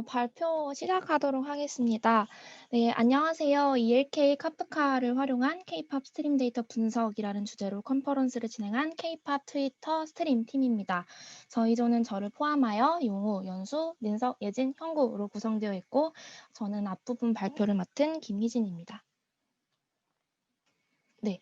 발표 시작하도록 하겠습니다. 네, 안녕하세요. ELK 카프카를 활용한 K-팝 스트림 데이터 분석이라는 주제로 컨퍼런스를 진행한 K-팝 트위터 스트림 팀입니다. 저희 조는 저를 포함하여 용우, 연수, 민석, 예진, 형구로 구성되어 있고 저는 앞부분 발표를 맡은 김희진입니다. 네.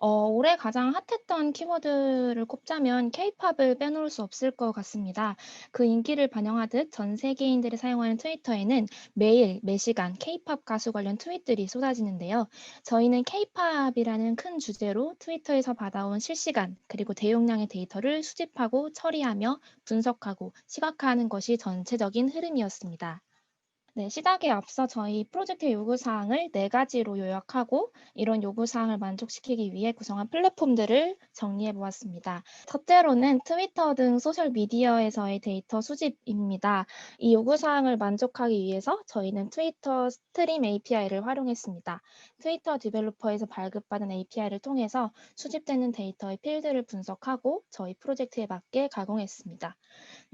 올해 가장 핫했던 키워드를 꼽자면 케이팝을 빼놓을 수 없을 것 같습니다. 그 인기를 반영하듯 전 세계인들이 사용하는 트위터에는 매일, 매시간 케이팝 가수 관련 트윗들이 쏟아지는데요. 저희는 케이팝이라는 큰 주제로 트위터에서 받아온 실시간, 그리고 대용량의 데이터를 수집하고 처리하며 분석하고 시각화하는 것이 전체적인 흐름이었습니다. 네, 시작에 앞서 저희 프로젝트 요구사항을 4가지로 요약하고 이런 요구사항을 만족시키기 위해 구성한 플랫폼들을 정리해 보았습니다. 첫째로는 트위터 등 소셜미디어에서의 데이터 수집입니다. 이 요구사항을 만족하기 위해서 저희는 트위터 스트림 API를 활용했습니다. 트위터 디벨로퍼에서 발급받은 API를 통해서 수집되는 데이터의 필드를 분석하고 저희 프로젝트에 맞게 가공했습니다.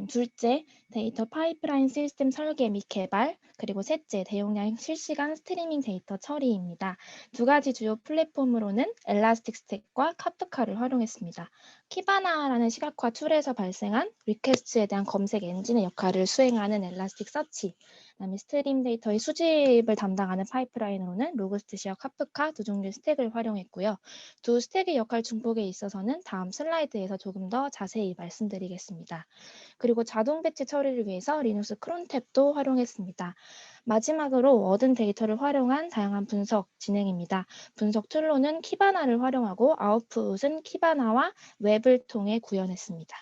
둘째, 데이터 파이프라인 시스템 설계 및 개발, 그리고 셋째, 대용량 실시간 스트리밍 데이터 처리입니다. 두 가지 주요 플랫폼으로는 엘라스틱 스택과 카프카를 활용했습니다. 키바나라는 시각화 툴에서 발생한 리퀘스트에 대한 검색 엔진의 역할을 수행하는 엘라스틱 서치, 그다음에 스트림 데이터의 수집을 담당하는 파이프라인으로는 로그스트시와 카프카 두 종류의 스택을 활용했고요. 두 스택의 역할 중복에 있어서는 다음 슬라이드에서 조금 더 자세히 말씀드리겠습니다. 그리고 자동 배치 처리를 위해서 리눅스 크론탭도 활용했습니다. 마지막으로 얻은 데이터를 활용한 다양한 분석 진행입니다. 분석 툴로는 키바나를 활용하고 아웃풋은 키바나와 웹을 통해 구현했습니다.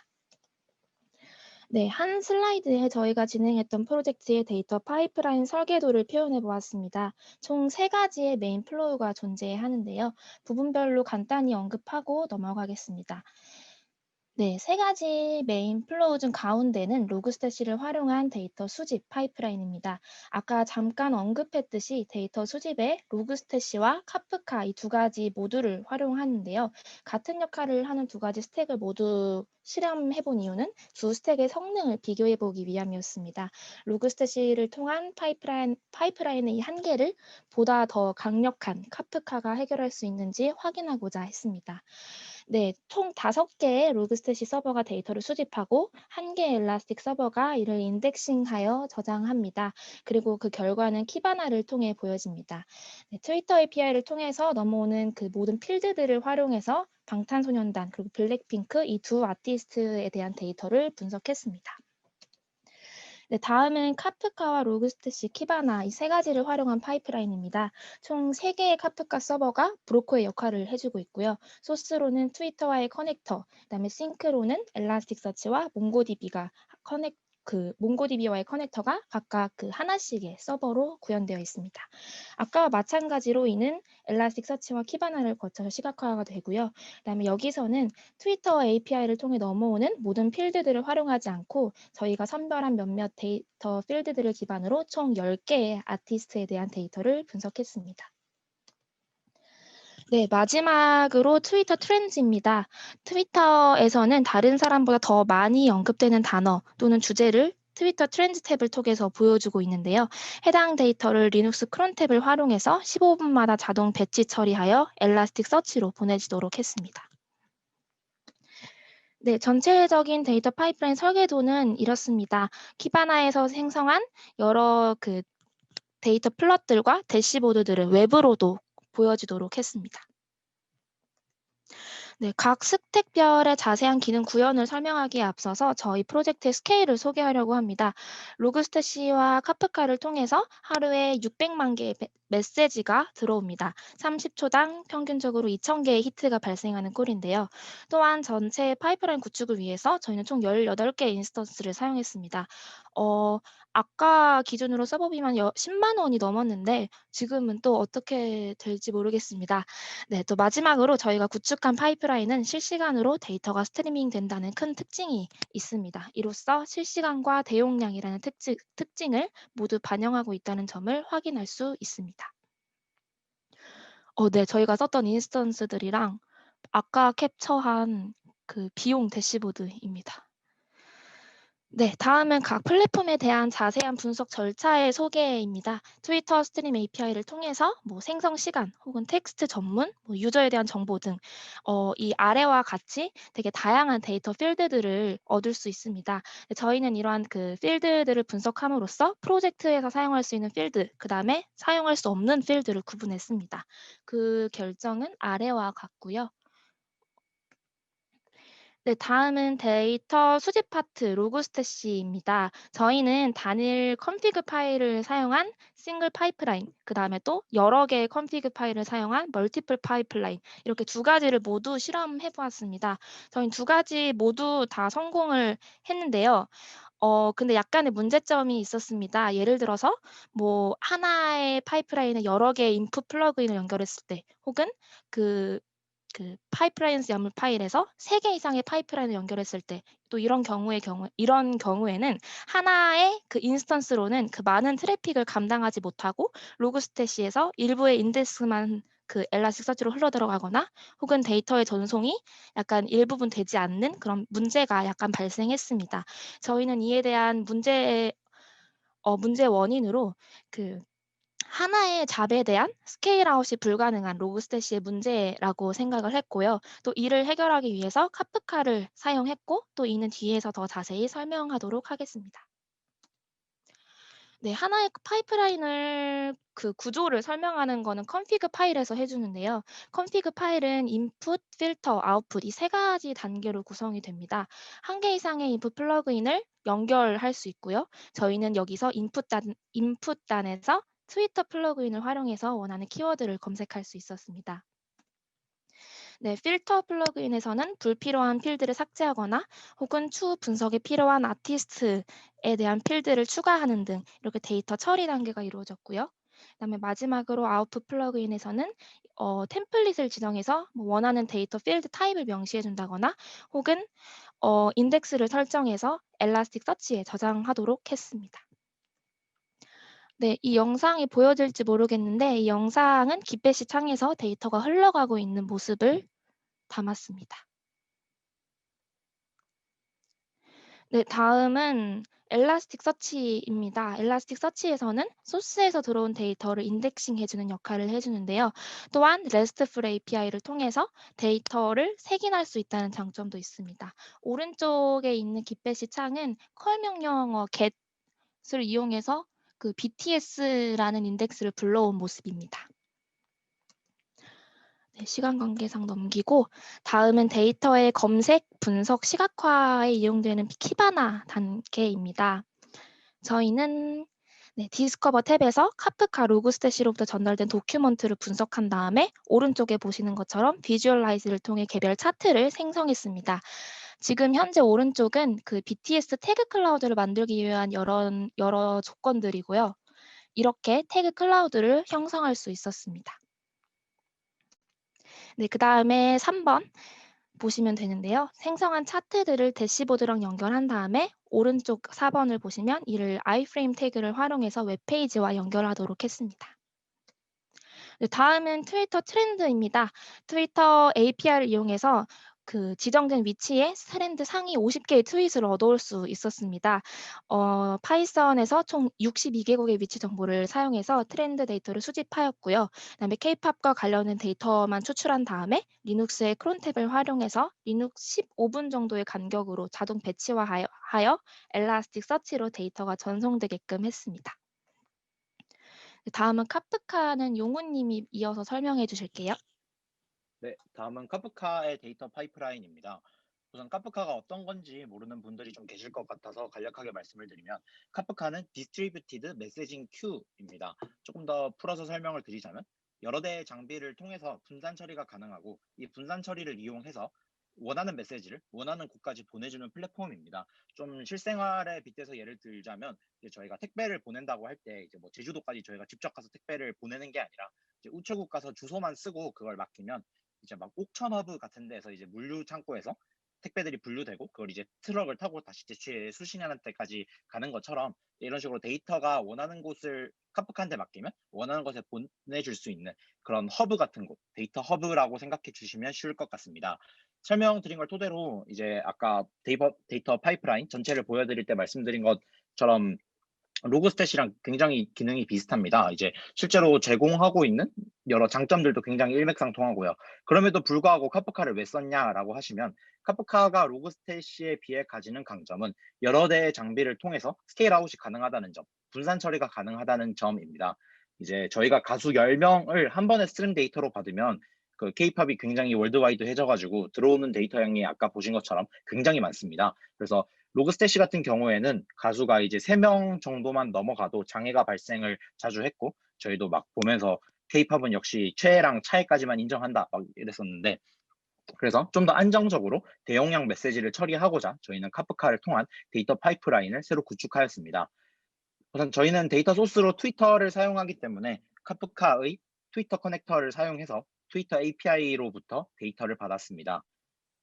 네, 한 슬라이드에 저희가 진행했던 프로젝트의 데이터 파이프라인 설계도를 표현해 보았습니다. 총 3가지의 메인 플로우가 존재하는데요. 부분별로 간단히 언급하고 넘어가겠습니다. 네, 3가지 메인 플로우 중 가운데는 로그스태시를 활용한 데이터 수집 파이프라인입니다. 아까 잠깐 언급했듯이 데이터 수집에 로그스태시와 카프카 이 2가지 모두를 활용하는데요. 같은 역할을 하는 2가지 스택을 모두 실험해 본 이유는 두 스택의 성능을 비교해 보기 위함이었습니다. 로그스태시를 통한 파이프라인의 이 한계를 보다 더 강력한 카프카가 해결할 수 있는지 확인하고자 했습니다. 네, 총 5개의 로그스태시 서버가 데이터를 수집하고 1개의 엘라스틱 서버가 이를 인덱싱하여 저장합니다. 그리고 그 결과는 키바나를 통해 보여집니다. 네, 트위터 API를 통해서 넘어오는 그 모든 필드들을 활용해서 방탄소년단 그리고 블랙핑크 이 두 아티스트에 대한 데이터를 분석했습니다. 네, 다음은 카프카와 로그스트시, 키바나 이 3가지를 활용한 파이프라인입니다. 총 3개의 카프카 서버가 브로커의 역할을 해주고 있고요. 소스로는 트위터와의 커넥터, 그다음에 싱크로는 엘라스틱서치와 몽고DB가 몽고DB와의 커넥터가 각각 그 하나씩의 서버로 구현되어 있습니다. 아까와 마찬가지로 이는 엘라스틱서치와 키바나를 거쳐서 시각화가 되고요. 그다음에 여기서는 트위터 API를 통해 넘어오는 모든 필드들을 활용하지 않고 저희가 선별한 몇몇 데이터 필드들을 기반으로 총 10개의 아티스트에 대한 데이터를 분석했습니다. 네, 마지막으로 트위터 트렌드입니다. 트위터에서는 다른 사람보다 더 많이 언급되는 단어 또는 주제를 트위터 트렌드 탭을 통해서 보여주고 있는데요. 해당 데이터를 리눅스 크론 탭을 활용해서 15분마다 자동 배치 처리하여 엘라스틱 서치로 보내지도록 했습니다. 네, 전체적인 데이터 파이프라인 설계도는 이렇습니다. 키바나에서 생성한 여러 그 데이터 플롯들과 대시보드들을 웹으로도 보여지도록 했습니다. 네, 각 스택별의 자세한 기능 구현을 설명하기에 앞서서 저희 프로젝트의 스케일을 소개하려고 합니다. 로그스태시와 카프카를 통해서 하루에 600만 개의 메시지가 들어옵니다. 30초당 평균적으로 2,000개의 히트가 발생하는 꼴인데요. 또한 전체 파이프라인 구축을 위해서 저희는 총 18개의 인스턴스를 사용했습니다. 아까 기준으로 서버비만 10만 원이 넘었는데 지금은 또 어떻게 될지 모르겠습니다. 네, 또 마지막으로 저희가 구축한 파이프라인은 실시간으로 데이터가 스트리밍 된다는 큰 특징이 있습니다. 이로써 실시간과 대용량이라는 특징을 모두 반영하고 있다는 점을 확인할 수 있습니다. 네, 저희가 썼던 인스턴스들이랑 아까 캡처한 그 비용 대시보드입니다. 네, 다음은 각 플랫폼에 대한 자세한 분석 절차의 소개입니다. 트위터 스트림 API를 통해서 생성 시간 혹은 텍스트 전문, 유저에 대한 정보 등 이 아래와 같이 되게 다양한 데이터 필드들을 얻을 수 있습니다. 네, 저희는 이러한 그 필드들을 분석함으로써 프로젝트에서 사용할 수 있는 필드, 그다음에 사용할 수 없는 필드를 구분했습니다. 그 결정은 아래와 같고요. 네, 다음은 데이터 수집 파트 로그스태시입니다. 저희는 단일 컨피그 파일을 사용한 싱글 파이프라인, 그다음에 또 여러 개의 컨피그 파일을 사용한 멀티플 파이프라인 이렇게 두 가지를 모두 실험해 보았습니다. 저희는 두 가지 모두 다 성공을 했는데요. 근데 약간의 문제점이 있었습니다. 예를 들어서 하나의 파이프라인에 여러 개의 인풋 플러그인을 연결했을 때 혹은 그 파이프라인스 YAML 파일에서 3개 이상의 파이프라인을 연결했을 때 또 이런 경우에는 하나의 그 인스턴스로는 그 많은 트래픽을 감당하지 못하고 로그스태시에서 일부의 인덱스만 그 엘라스틱서치로 흘러들어가거나 혹은 데이터의 전송이 약간 일부분 되지 않는 그런 문제가 약간 발생했습니다. 저희는 이에 대한 문제의 원인으로 그 하나의 잡에 대한 스케일 아웃이 불가능한 로그스태시의 문제라고 생각을 했고요. 또 이를 해결하기 위해서 카프카를 사용했고 또 이는 뒤에서 더 자세히 설명하도록 하겠습니다. 네, 하나의 파이프라인을 그 구조를 설명하는 거는 config 파일에서 해 주는데요. config 파일은 input, filter, output 이 세 가지 단계로 구성이 됩니다. 한 개 이상의 input 플러그인을 연결할 수 있고요. 저희는 여기서 인풋 단에서 트위터 플러그인을 활용해서 원하는 키워드를 검색할 수 있었습니다. 네, 필터 플러그인에서는 불필요한 필드를 삭제하거나 혹은 추후 분석에 필요한 아티스트에 대한 필드를 추가하는 등 이렇게 데이터 처리 단계가 이루어졌고요. 그다음에 마지막으로 아웃풋 플러그인에서는 템플릿을 지정해서 원하는 데이터 필드 타입을 명시해 준다거나 혹은 인덱스를 설정해서 엘라스틱 서치에 저장하도록 했습니다. 네, 이 영상이 보여질지 모르겠는데 이 영상은 기배시 창에서 데이터가 흘러가고 있는 모습을 담았습니다. 네, 다음은 엘라스틱 서치입니다. 엘라스틱 서치에서는 소스에서 들어온 데이터를 인덱싱 해주는 역할을 해주는데요. 또한 RESTful API를 통해서 데이터를 색인할 수 있다는 장점도 있습니다. 오른쪽에 있는 깃배시 창은 컬 명령어 get을 이용해서 그 BTS라는 인덱스를 불러온 모습입니다. 네, 시간 관계상 넘기고 다음은 데이터의 검색, 분석, 시각화에 이용되는 키바나 단계입니다. 저희는 디스커버 탭에서 카프카 로그스태시로부터 전달된 도큐먼트를 분석한 다음에 오른쪽에 보시는 것처럼 비주얼라이즈를 통해 개별 차트를 생성했습니다. 지금 현재 오른쪽은 그 BTS 태그 클라우드를 만들기 위한 여러 조건들이고요. 이렇게 태그 클라우드를 형성할 수 있었습니다. 네, 그다음에 3번 보시면 되는데요. 생성한 차트들을 대시보드랑 연결한 다음에 오른쪽 4번을 보시면 이를 iframe 태그를 활용해서 웹페이지와 연결하도록 했습니다. 네, 다음은 트위터 트렌드입니다. 트위터 API를 이용해서 그 지정된 위치에 트렌드 상위 50개의 트윗을 얻어올 수 있었습니다. 파이썬에서 총 62개국의 위치 정보를 사용해서 트렌드 데이터를 수집하였고요. 그다음에 K-팝과 관련된 데이터만 추출한 다음에 리눅스의 크론 탭을 활용해서 리눅스 15분 정도의 간격으로 자동 배치화하여 엘라스틱 서치로 데이터가 전송되게끔 했습니다. 다음은 카프카는 용우님이 이어서 설명해 주실게요. 네, 다음은 카프카의 데이터 파이프라인입니다. 우선 카프카가 어떤 건지 모르는 분들이 좀 계실 것 같아서 간략하게 말씀을 드리면 카프카는 디스트리뷰티드 메시징 큐입니다. 조금 더 풀어서 설명을 드리자면 여러 대의 장비를 통해서 분산 처리가 가능하고 이 분산 처리를 이용해서 원하는 메시지를 원하는 곳까지 보내주는 플랫폼입니다. 좀 실생활에 빗대서 예를 들자면 이제 저희가 택배를 보낸다고 할 때 이제 뭐 제주도까지 저희가 직접 가서 택배를 보내는 게 아니라 이제 우체국 가서 주소만 쓰고 그걸 맡기면 이제 막 옥천 허브 같은 데서 이제 물류 창고에서 택배들이 분류되고 그걸 이제 트럭을 타고 다시 대체 수신하는 때까지 가는 것처럼 이런 식으로 데이터가 원하는 곳을 카프카한테 맡기면 원하는 곳에 보내줄 수 있는 그런 허브 같은 곳, 데이터 허브라고 생각해 주시면 쉬울 것 같습니다. 설명드린 걸 토대로 이제 아까 데이터 파이프라인 전체를 보여드릴 때 말씀드린 것처럼 로그스탯이랑 굉장히 기능이 비슷합니다. 이제 실제로 제공하고 있는 여러 장점들도 굉장히 일맥상통하고요. 그럼에도 불구하고 카프카를 왜 썼냐라고 하시면 카프카가 로그스탯에 비해 가지는 강점은 여러 대의 장비를 통해서 스케일 아웃이 가능하다는 점, 분산 처리가 가능하다는 점입니다. 이제 저희가 가수 10명을 한 번에 스트림 데이터로 받으면 그 K-팝이 굉장히 월드와이드해져가지고 들어오는 데이터 양이 아까 보신 것처럼 굉장히 많습니다. 그래서 로그스태시 같은 경우에는 가수가 이제 3명 정도만 넘어가도 장애가 발생을 자주 했고 저희도 막 보면서 K-팝은 역시 최애랑 차애까지만 인정한다 막 이랬었는데 그래서 좀 더 안정적으로 대용량 메시지를 처리하고자 저희는 카프카를 통한 데이터 파이프라인을 새로 구축하였습니다. 우선 저희는 데이터 소스로 트위터를 사용하기 때문에 카프카의 트위터 커넥터를 사용해서 트위터 API로부터 데이터를 받았습니다.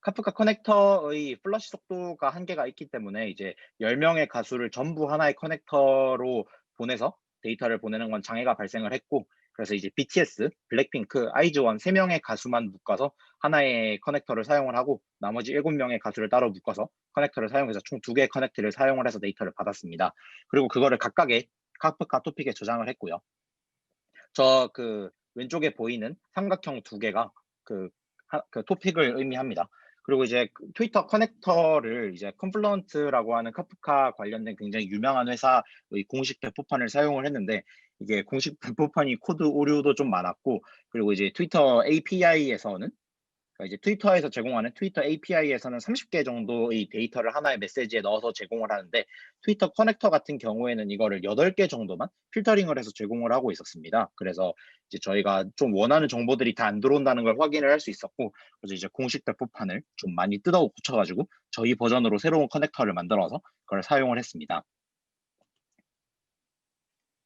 카프카 커넥터의 플러시 속도가 한계가 있기 때문에 이제 10명의 가수를 전부 하나의 커넥터로 보내서 데이터를 보내는 건 장애가 발생을 했고 그래서 이제 BTS, 블랙핑크, 아이즈원 3명의 가수만 묶어서 하나의 커넥터를 사용을 하고 나머지 7명의 가수를 따로 묶어서 커넥터를 사용해서 총 2개의 커넥터를 사용을 해서 데이터를 받았습니다. 그리고 그거를 각각의 카프카 토픽에 저장을 했고요. 저 그 왼쪽에 보이는 삼각형 2개가 그 토픽을 의미합니다. 그리고 이제 트위터 커넥터를 이제 컨플루언트라고 하는 카프카 관련된 굉장히 유명한 회사의 공식 배포판을 사용을 했는데 이게 공식 배포판이 코드 오류도 좀 많았고 그리고 이제 트위터 API에서는 그러니까 이제 트위터에서 제공하는 트위터 API에서는 30개 정도의 데이터를 하나의 메시지에 넣어서 제공을 하는데 트위터 커넥터 같은 경우에는 이거를 8개 정도만 필터링을 해서 제공을 하고 있었습니다. 그래서 이제 저희가 좀 원하는 정보들이 다 안 들어온다는 걸 확인을 할 수 있었고 그래서 이제 공식 배포판을 좀 많이 뜯어 고쳐가지고 저희 버전으로 새로운 커넥터를 만들어서 그걸 사용을 했습니다.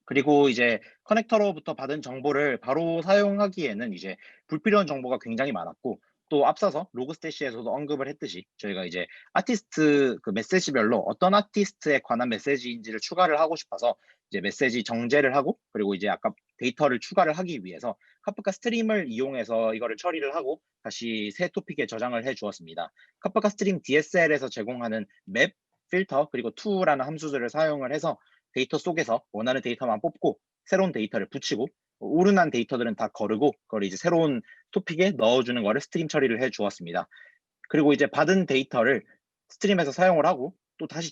그리고 이제 커넥터로부터 받은 정보를 바로 사용하기에는 이제 불필요한 정보가 굉장히 많았고 또 앞서서 로그스태시에서도 언급을 했듯이 저희가 이제 아티스트 그 메시지별로 어떤 아티스트에 관한 메시지인지를 추가를 하고 싶어서 이제 메시지 정제를 하고 그리고 이제 아까 데이터를 추가를 하기 위해서 카프카 스트림을 이용해서 이거를 처리를 하고 다시 새 토픽에 저장을 해 주었습니다. 카프카 스트림 DSL에서 제공하는 맵, 필터 그리고 to라는 함수들을 사용을 해서 데이터 속에서 원하는 데이터만 뽑고 새로운 데이터를 붙이고 오른한 데이터들은 다 거르고 그걸 이제 새로운 토픽에 넣어주는 거를 스트림 처리를 해 주었습니다. 그리고 이제 받은 데이터를 스트림에서 사용을 하고 또 다시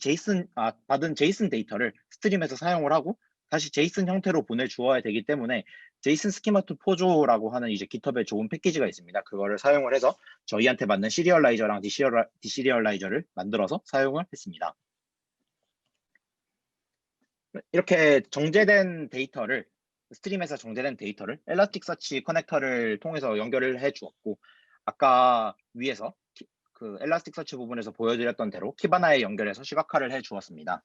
받은 제이슨 데이터를 스트림에서 사용을 하고 다시 제이슨 형태로 보내주어야 되기 때문에 제이슨 스키마2 포조라고 하는 이제 깃허브에 좋은 패키지가 있습니다. 그거를 사용을 해서 저희한테 맞는 시리얼라이저랑 디시리얼라이저를 만들어서 사용을 했습니다. 이렇게 정제된 데이터를 스트림에서 정제된 데이터를 엘라스틱서치 커넥터를 통해서 연결을 해 주었고 아까 위에서 그 엘라스틱서치 부분에서 보여드렸던 대로 키바나에 연결해서 시각화를 해 주었습니다.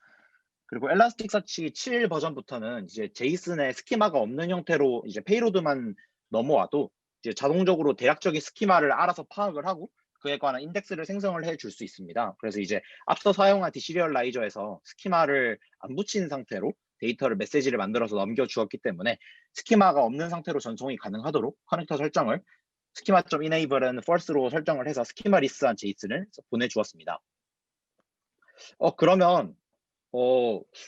그리고 엘라스틱서치 7 버전부터는 이제 제이슨의 스키마가 없는 형태로 이제 페이로드만 넘어와도 이제 자동적으로 대략적인 스키마를 알아서 파악을 하고 그에 관한 인덱스를 생성을 해 줄 수 있습니다. 그래서 이제 앞서 사용한 디시리얼라이저에서 스키마를 안 붙인 상태로 데이터를 메시지를 만들어서 넘겨 주었기 때문에 스키마가 없는 상태로 전송이 가능하도록 커넥터 설정을 schema.enable은 false로 설정을 해서 스키마 리스한 제이슨을 보내주었습니다. 그러면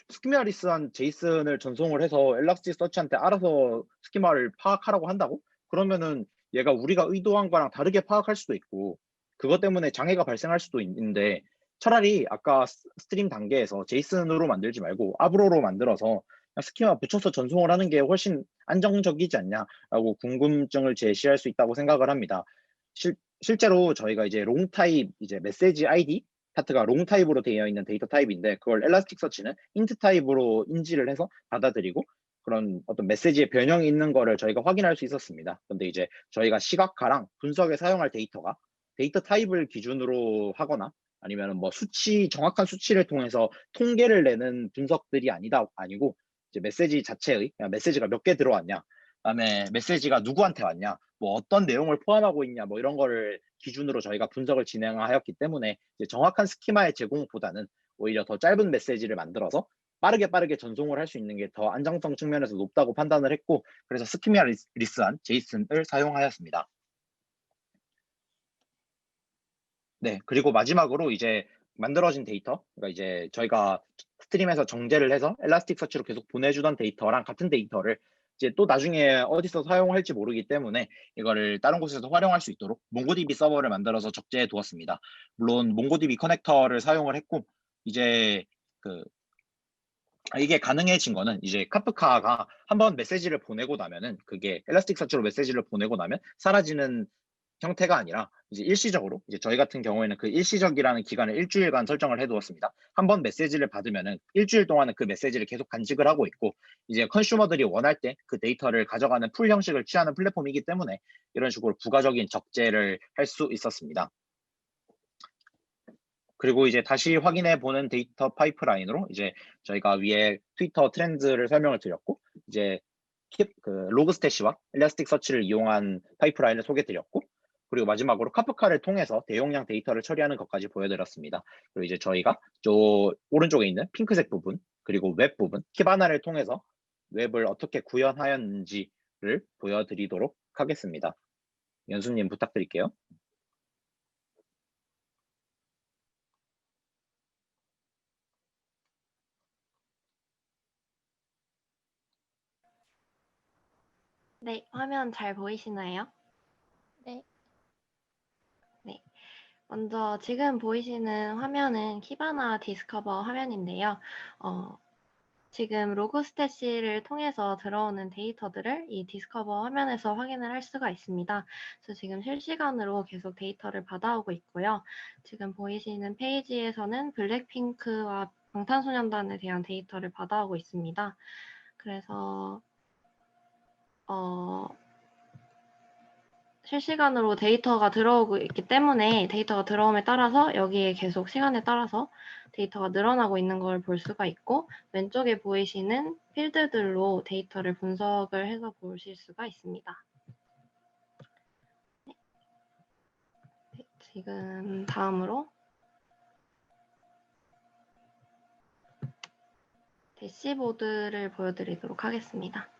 스키마 리스한 제이슨을 전송을 해서 엘라스틱서치한테 알아서 스키마를 파악하라고 한다고? 그러면은 얘가 우리가 의도한 거랑 다르게 파악할 수도 있고 그것 때문에 장애가 발생할 수도 있는데 차라리 아까 스트림 단계에서 제이슨으로 만들지 말고 아브로로 만들어서 그냥 스키마 붙여서 전송을 하는 게 훨씬 안정적이지 않냐라고 궁금증을 제시할 수 있다고 생각을 합니다. 실제로 저희가 이제 롱 타입 이제 메시지 아이디 파트가 롱 타입으로 되어 있는 데이터 타입인데 그걸 엘라스틱서치는 인트 타입으로 인지를 해서 받아들이고 그런 어떤 메시지의 변형이 있는 거를 저희가 확인할 수 있었습니다. 근데 이제 저희가 시각화랑 분석에 사용할 데이터가 데이터 타입을 기준으로 하거나 아니면 뭐 정확한 수치를 통해서 통계를 내는 분석들이 아니고 이제 메시지 자체의 그냥 메시지가 몇 개 들어왔냐, 그다음에 메시지가 누구한테 왔냐, 뭐 어떤 내용을 포함하고 있냐, 뭐 이런 거를 기준으로 저희가 분석을 진행하였기 때문에 이제 정확한 스키마의 제공보다는 오히려 더 짧은 메시지를 만들어서 빠르게 전송을 할 수 있는 게 더 안정성 측면에서 높다고 판단을 했고 그래서 스키마 리스한 제이슨을 사용하였습니다. 네. 그리고 마지막으로 이제 만들어진 데이터, 그러니까 이제 저희가 스트림에서 정제를 해서 엘라스틱서치로 계속 보내주던 데이터랑 같은 데이터를 이제 또 나중에 어디서 사용할지 모르기 때문에 이거를 다른 곳에서 활용할 수 있도록 몽고디비 서버를 만들어서 적재해 두었습니다. 물론 몽고디비 커넥터를 사용을 했고, 이제 그 이게 가능해진 거는 이제 카프카가 한번 메시지를 보내고 나면은 그게 엘라스틱서치로 메시지를 보내고 나면 사라지는 형태가 아니라 이제 일시적으로, 이제 저희 같은 경우에는 그 일시적이라는 기간을 일주일간 설정을 해두었습니다. 한번 메시지를 받으면은 일주일 동안은 그 메시지를 계속 간직을 하고 있고, 이제 컨슈머들이 원할 때 그 데이터를 가져가는 풀 형식을 취하는 플랫폼이기 때문에 이런 식으로 부가적인 적재를 할 수 있었습니다. 그리고 이제 다시 확인해 보는 데이터 파이프라인으로 이제 저희가 위에 트위터 트렌드를 설명을 드렸고, 이제 로그스태시와 엘라스틱서치를 이용한 파이프라인을 소개해 드렸고, 그리고 마지막으로 카프카를 통해서 대용량 데이터를 처리하는 것까지 보여드렸습니다. 그리고 이제 저희가 저 오른쪽에 있는 핑크색 부분, 그리고 웹 부분, 키바나를 통해서 웹을 어떻게 구현하였는지를 보여드리도록 하겠습니다. 연수님 부탁드릴게요. 네, 화면 잘 보이시나요? 네. 네. 먼저 지금 보이시는 화면은 키바나 디스커버 화면인데요. 지금 로그스태시를 통해서 들어오는 데이터들을 이 디스커버 화면에서 확인을 할 수가 있습니다. 그래서 지금 실시간으로 계속 데이터를 받아오고 있고요. 지금 보이시는 페이지에서는 블랙핑크와 방탄소년단에 대한 데이터를 받아오고 있습니다. 그래서 실시간으로 데이터가 들어오고 있기 때문에 데이터가 들어옴에 따라서 여기에 계속 시간에 따라서 데이터가 늘어나고 있는 걸 볼 수가 있고, 왼쪽에 보이시는 필드들로 데이터를 분석을 해서 보실 수가 있습니다. 네. 지금 다음으로 대시보드를 보여드리도록 하겠습니다.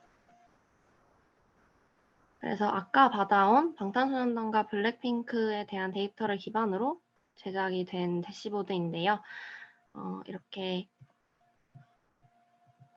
그래서 아까 받아온 방탄소년단과 블랙핑크에 대한 데이터를 기반으로 제작이 된 대시보드인데요. 이렇게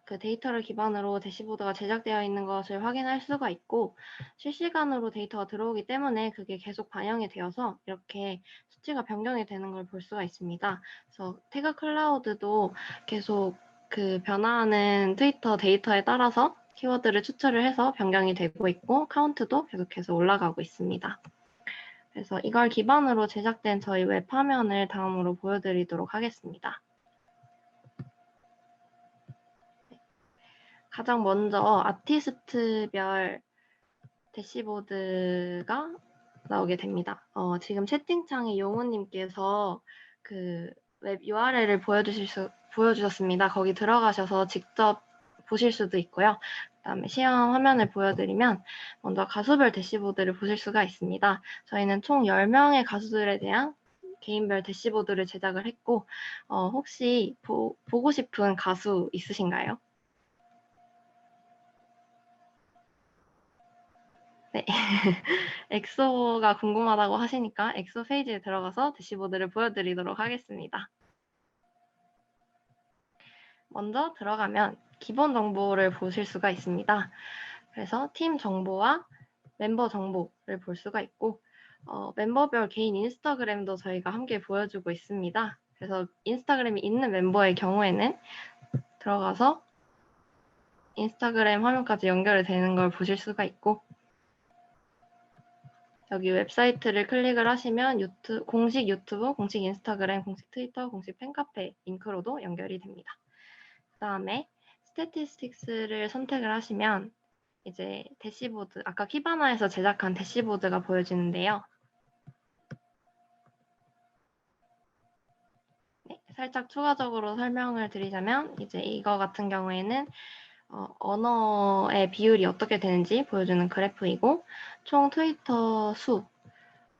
그 데이터를 기반으로 대시보드가 제작되어 있는 것을 확인할 수가 있고, 실시간으로 데이터가 들어오기 때문에 그게 계속 반영이 되어서 이렇게 수치가 변경이 되는 걸 볼 수가 있습니다. 그래서 태그 클라우드도 계속 그 변화하는 트위터 데이터에 따라서 키워드를 추출을 해서 변경이 되고 있고, 카운트도 계속해서 올라가고 있습니다. 그래서 이걸 기반으로 제작된 저희 웹 화면을 다음으로 보여드리도록 하겠습니다. 가장 먼저 아티스트별 대시보드가 나오게 됩니다. 지금 채팅창에 용우님께서 그 웹 URL을 보여주셨습니다. 거기 들어가셔서 직접 보실 수도 있고요. 그다음에 시험 화면을 보여드리면 먼저 가수별 대시보드를 보실 수가 있습니다. 저희는 총 10명의 가수들에 대한 개인별 대시보드를 제작을 했고, 혹시 보고 싶은 가수 있으신가요? 네. 엑소가 궁금하다고 하시니까 엑소 페이지에 들어가서 대시보드를 보여드리도록 하겠습니다. 먼저 들어가면 기본 정보를 보실 수가 있습니다. 그래서 팀 정보와 멤버 정보를 볼 수가 있고, 멤버별 개인 인스타그램도 저희가 함께 보여주고 있습니다. 그래서 인스타그램이 있는 멤버의 경우에는 들어가서 인스타그램 화면까지 연결이 되는 걸 보실 수가 있고, 여기 웹사이트를 클릭을 하시면 공식 유튜브, 공식 인스타그램, 공식 트위터, 공식 팬카페 링크로도 연결이 됩니다. 그 다음에 스태티스틱스를 선택을 하시면 이제 대시보드, 아까 키바나에서 제작한 대시보드가 보여지는데요. 네, 살짝 추가적으로 설명을 드리자면 이제 이거 같은 경우에는 언어의 비율이 어떻게 되는지 보여주는 그래프이고, 총 트위터 수,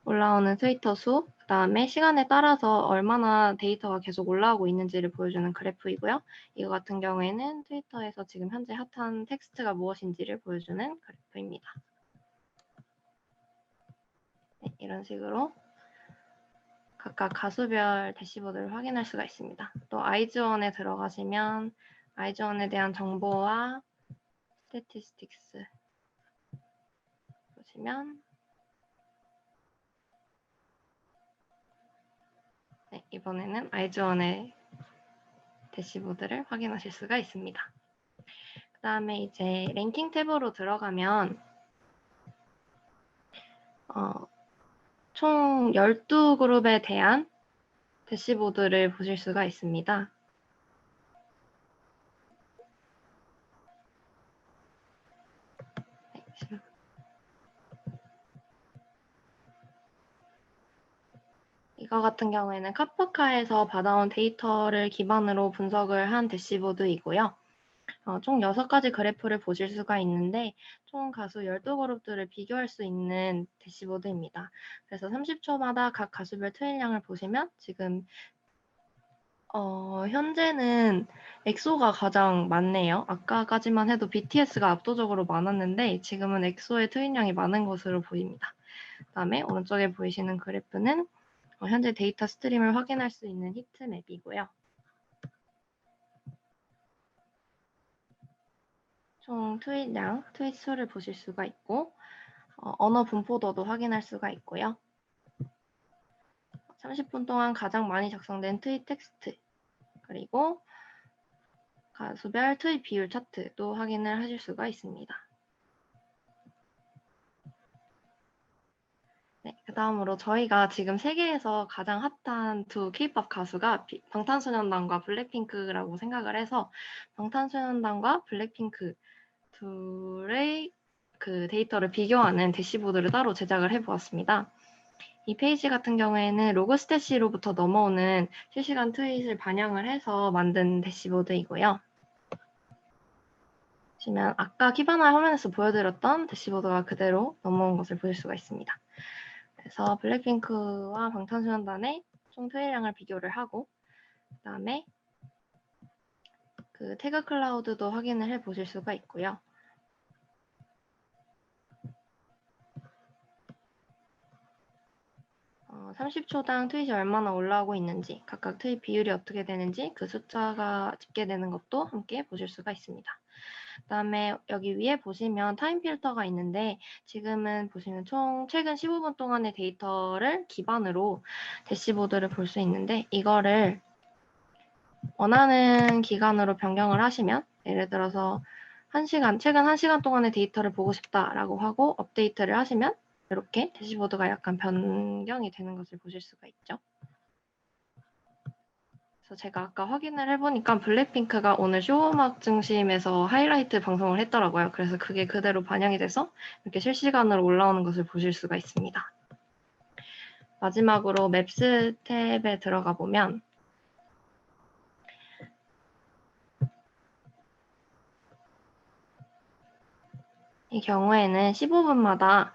올라오는 트위터 수, 그 다음에 시간에 따라서 얼마나 데이터가 계속 올라오고 있는지를 보여주는 그래프이고요. 이거 같은 경우에는 트위터에서 지금 현재 핫한 텍스트가 무엇인지를 보여주는 그래프입니다. 네, 이런 식으로 각각 가수별 대시보드를 확인할 수가 있습니다. 또 아이즈원에 들어가시면 아이즈원에 대한 정보와 스태티스틱스 보시면 네, 이번에는 아이즈원의 대시보드를 확인하실 수가 있습니다. 그 다음에 이제 랭킹 탭으로 들어가면 총 12그룹에 대한 대시보드를 보실 수가 있습니다. 이거 같은 경우에는 카프카에서 받아온 데이터를 기반으로 분석을 한 대시보드이고요. 총 6가지 그래프를 보실 수가 있는데 총 가수 12그룹들을 비교할 수 있는 대시보드입니다. 그래서 30초마다 각 가수별 트윗량을 보시면 지금 현재는 엑소가 가장 많네요. 아까까지만 해도 BTS가 압도적으로 많았는데 지금은 엑소의 트윗량이 많은 것으로 보입니다. 그다음에 오른쪽에 보이시는 그래프는 현재 데이터 스트림을 확인할 수 있는 히트맵이고요. 총 트윗량, 트윗 수를 보실 수가 있고 언어 분포도도 확인할 수가 있고요. 30분 동안 가장 많이 작성된 트윗 텍스트 그리고 가수별 트윗 비율 차트도 확인을 하실 수가 있습니다. 네, 그 다음으로 저희가 지금 세계에서 가장 핫한 두 K-pop 가수가 방탄소년단과 블랙핑크라고 생각을 해서 방탄소년단과 블랙핑크 둘의 그 데이터를 비교하는 대시보드를 따로 제작을 해보았습니다. 이 페이지 같은 경우에는 로그스태시로부터 넘어오는 실시간 트윗을 반영을 해서 만든 대시보드이고요. 보시면 아까 키바나 화면에서 보여드렸던 대시보드가 그대로 넘어온 것을 보실 수가 있습니다. 그래서 블랙핑크와 방탄소년단의 총 트윗량을 비교를 하고 그다음에 그 태그 클라우드도 확인을 해 보실 수가 있고요. 어, 30초당 트윗이 얼마나 올라오고 있는지, 각각 트윗 비율이 어떻게 되는지 그 숫자가 집계되는 것도 함께 보실 수가 있습니다. 그다음에 여기 위에 보시면 타임 필터가 있는데 지금은 보시면 총 최근 15분 동안의 데이터를 기반으로 대시보드를 볼 수 있는데 이거를 원하는 기간으로 변경을 하시면 예를 들어서 최근 1시간 동안의 데이터를 보고 싶다라고 하고 업데이트를 하시면 이렇게 대시보드가 약간 변경이 되는 것을 보실 수가 있죠. 그래서 제가 아까 확인을 해보니까 블랙핑크가 오늘 쇼음악 중심에서 하이라이트 방송을 했더라고요. 그래서 그게 그대로 반영이 돼서 이렇게 실시간으로 올라오는 것을 보실 수가 있습니다. 마지막으로 맵스 탭에 들어가 보면 이 경우에는 15분마다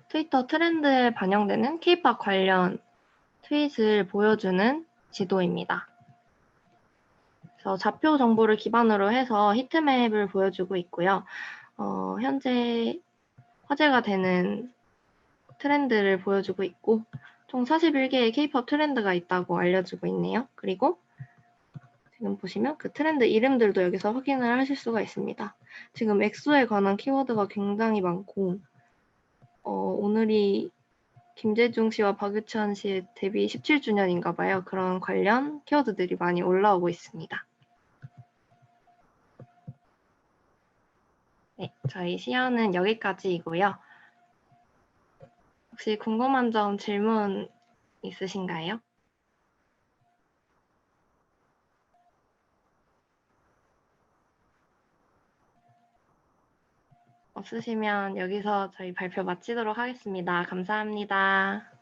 트위터 트렌드에 반영되는 K-pop 관련 트윗을 보여주는 지도입니다. 그래서 좌표 정보를 기반으로 해서 히트맵을 보여주고 있고요. 현재 화제가 되는 트렌드를 보여주고 있고 총 41개의 K-pop 트렌드가 있다고 알려주고 있네요. 그리고 지금 보시면 그 트렌드 이름들도 여기서 확인을 하실 수가 있습니다. 지금 엑소에 관한 키워드가 굉장히 많고 오늘이 김재중 씨와 박유천 씨의 데뷔 17주년인가 봐요. 그런 관련 키워드들이 많이 올라오고 있습니다. 네, 저희 시연은 여기까지이고요. 혹시 궁금한 점 질문 있으신가요? 없으시면 여기서 저희 발표 마치도록 하겠습니다. 감사합니다.